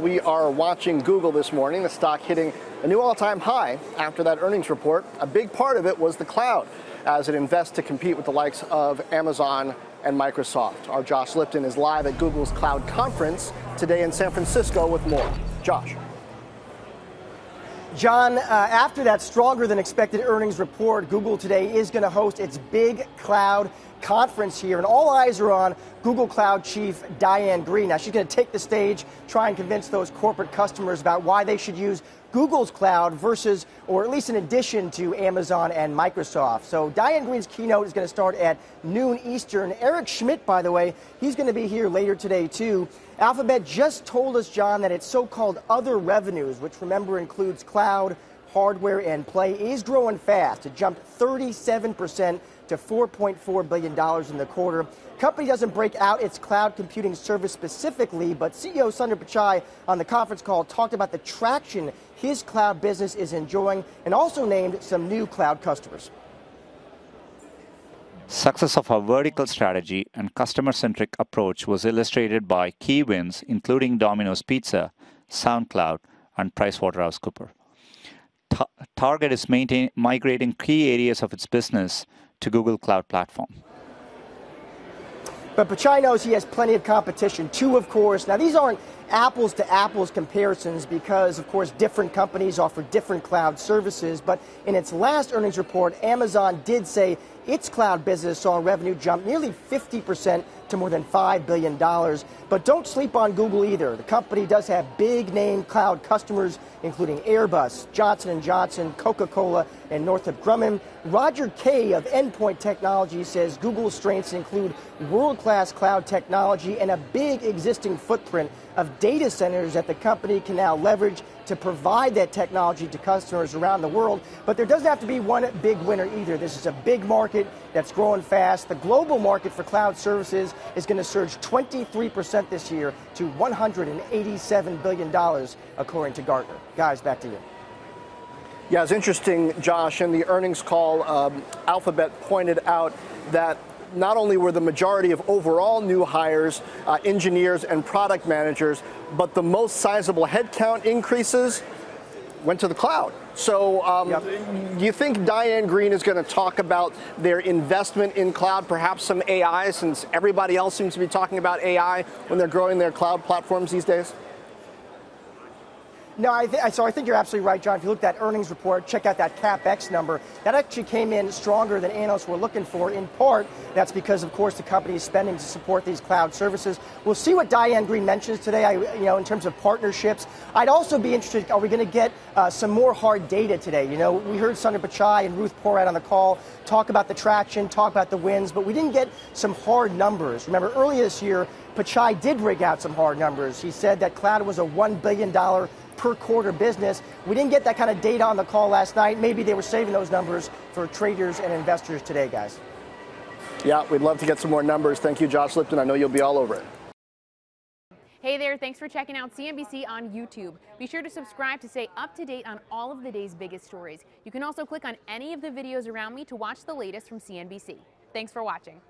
We are watching Google this morning, the stock hitting a new all-time high after that earnings report. A big part of it was the cloud, as it invests to compete with the likes of Amazon and Microsoft. Our Josh Lipton is live at Google's cloud conference today in San Francisco with more. Josh. John, after that stronger than expected earnings report, Google today is going to host its big cloud conference here, and all eyes are on Google Cloud Chief Diane Greene. Now, she's going to take the stage, try and convince those corporate customers about why they should use Google's cloud versus, or at least in addition to, Amazon and Microsoft. So Diane Greene's keynote is going to start at noon Eastern. Eric Schmidt, by the way, he's going to be here later today, too. Alphabet just told us, John, that its so-called other revenues, which remember includes cloud, hardware, and play, is growing fast. It jumped 37% to $4.4 billion in the quarter. Company doesn't break out its cloud computing service specifically, but CEO Sundar Pichai on the conference call talked about the traction his cloud business is enjoying and also named some new cloud customers. Success of our vertical strategy and customer-centric approach was illustrated by key wins, including Domino's Pizza, SoundCloud, and PricewaterhouseCoopers. Target is migrating key areas of its business to Google Cloud Platform. But Pichai knows he has plenty of competition, too, of course. Now, these aren't apples-to-apples comparisons because, of course, different companies offer different cloud services. But in its last earnings report, Amazon did say its cloud business saw revenue jump nearly 50% to more than $5 billion. But don't sleep on Google either. The company does have big-name cloud customers, including Airbus, Johnson & Johnson, Coca-Cola, and Northrop Grumman. Roger Kay of Endpoint Technology says Google's strengths include world-class cloud technology and a big existing footprint of data centers that the company can now leverage to provide that technology to customers around the world. But there doesn't have to be one big winner either. This is a big market that's growing fast. The global market for cloud services is going to surge 23% this year to $187 billion, according to Gartner. Guys, back to you. Yeah, it's interesting, Josh. In the earnings call, Alphabet pointed out that not only were the majority of overall new hires engineers and product managers, but the most sizable headcount increases went to the cloud. So do you think Diane Greene is going to talk about their investment in cloud, perhaps some AI, since everybody else seems to be talking about AI when they're growing their cloud platforms these days? No, I think you're absolutely right, John. If you look at that earnings report, check out that CapEx number. That actually came in stronger than analysts were looking for. In part, that's because, of course, the company is spending to support these cloud services. We'll see what Diane Greene mentions today, in terms of partnerships. I'd also be interested, are we going to get some more hard data today? We heard Sundar Pichai and Ruth Porat on the call talk about the traction, talk about the wins, but we didn't get some hard numbers. Remember, earlier this year, Pichai did rig out some hard numbers. He said that cloud was a $1 billion per quarter business. We didn't get that kind of data on the call last night. Maybe they were saving those numbers for traders and investors today, guys. Yeah, we'd love to get some more numbers. Thank you, Josh Lipton. I know you'll be all over it. Hey there, thanks for checking out CNBC on YouTube. Be sure to subscribe to stay up to date on all of the day's biggest stories. You can also click on any of the videos around me to watch the latest from CNBC. Thanks for watching.